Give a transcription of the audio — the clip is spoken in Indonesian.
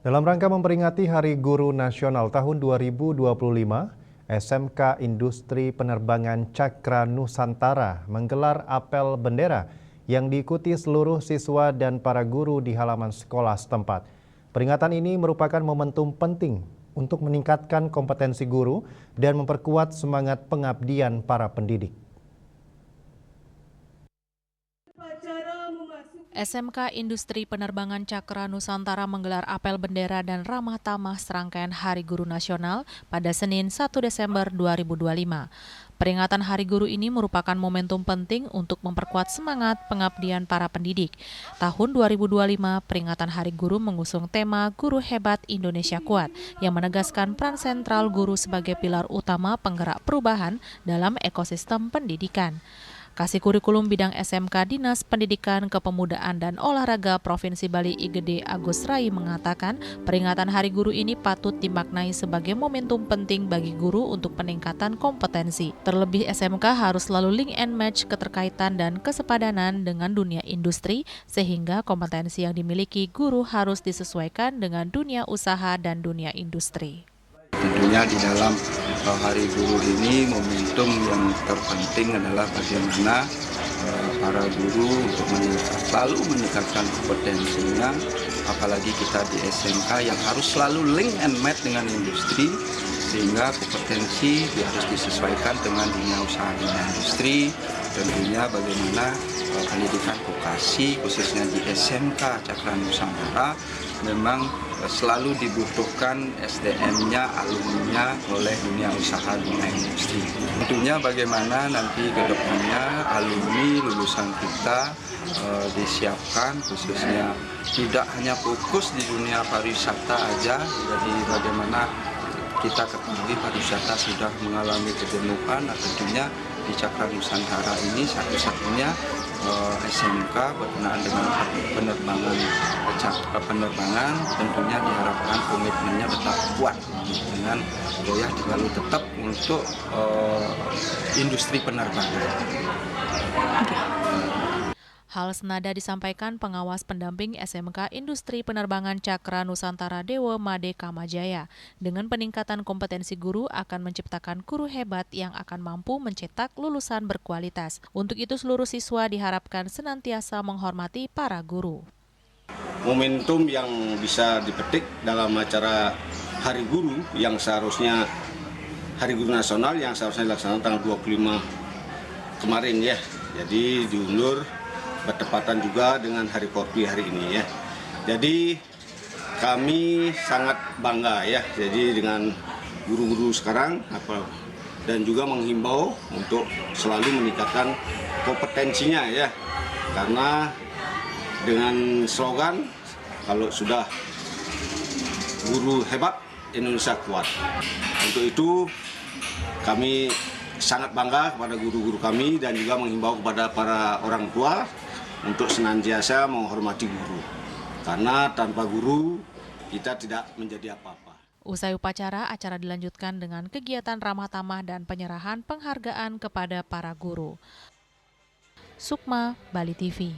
Dalam rangka memperingati Hari Guru Nasional tahun 2025, SMK Industri Penerbangan Cakra Nusantara menggelar apel bendera yang diikuti seluruh siswa dan para guru di halaman sekolah setempat. Peringatan ini merupakan momentum penting untuk meningkatkan kompetensi guru dan memperkuat semangat pengabdian para pendidik. SMK Industri Penerbangan Cakra Nusantara menggelar apel bendera dan ramah tamah serangkaian Hari Guru Nasional pada Senin 1 Desember 2025. Peringatan Hari Guru ini merupakan momentum penting untuk memperkuat semangat pengabdian para pendidik. Tahun 2025, peringatan Hari Guru mengusung tema Guru Hebat Indonesia Kuat yang menegaskan peran sentral guru sebagai pilar utama penggerak perubahan dalam ekosistem pendidikan. Kasih Kurikulum Bidang SMK Dinas Pendidikan Kepemudaan dan Olahraga Provinsi Bali IGD Agus Rai mengatakan peringatan Hari Guru ini patut dimaknai sebagai momentum penting bagi guru untuk peningkatan kompetensi. Terlebih SMK harus selalu link and match keterkaitan dan kesepadanan dengan dunia industri sehingga kompetensi yang dimiliki guru harus disesuaikan dengan dunia usaha dan dunia industri. Tentunya di dalam Hari Guru ini momentum yang terpenting adalah bagaimana para guru untuk selalu meningkatkan kompetensinya, apalagi kita di SMK yang harus selalu link and match dengan industri, sehingga kompetensi harus disesuaikan dengan dunia usaha dan industri. Tentunya bagaimana pendidikan vokasi khususnya di SMK Cakra Nusantara memang selalu dibutuhkan SDM-nya, alumninya oleh dunia usaha dunia industri. Tentunya bagaimana nanti ke depannya alumni lulusan kita disiapkan khususnya tidak hanya fokus di dunia pariwisata aja, jadi bagaimana kita ketahui pariwisata sudah mengalami kejenuhan, tentunya di Cakra Nusantara ini satu-satunya SMK berkenaan dengan penerbangan tentunya diharapkan komitmennya tetap kuat dengan goyah lalu tetap untuk industri penerbangan. Hal senada disampaikan pengawas pendamping SMK Industri Penerbangan Cakra Nusantara Dewa Made Kamajaya. Dengan peningkatan kompetensi guru akan menciptakan guru hebat yang akan mampu mencetak lulusan berkualitas. Untuk itu seluruh siswa diharapkan senantiasa menghormati para guru. Momentum yang bisa dipetik dalam acara Hari Guru yang seharusnya Hari Guru Nasional yang seharusnya dilaksanakan tanggal 25 kemarin ya. Jadi diundur bertepatan juga dengan Hari Korpi hari ini ya. Jadi kami sangat bangga ya. Jadi dengan guru-guru sekarang dan juga menghimbau untuk selalu meningkatkan kompetensinya ya. Karena dengan slogan kalau sudah guru hebat Indonesia kuat. Untuk itu kami sangat bangga kepada guru-guru kami dan juga menghimbau kepada para orang tua untuk senantiasa menghormati guru. Karena tanpa guru kita tidak menjadi apa-apa. Usai upacara, acara dilanjutkan dengan kegiatan ramah tamah dan penyerahan penghargaan kepada para guru. Sukma, Bali TV.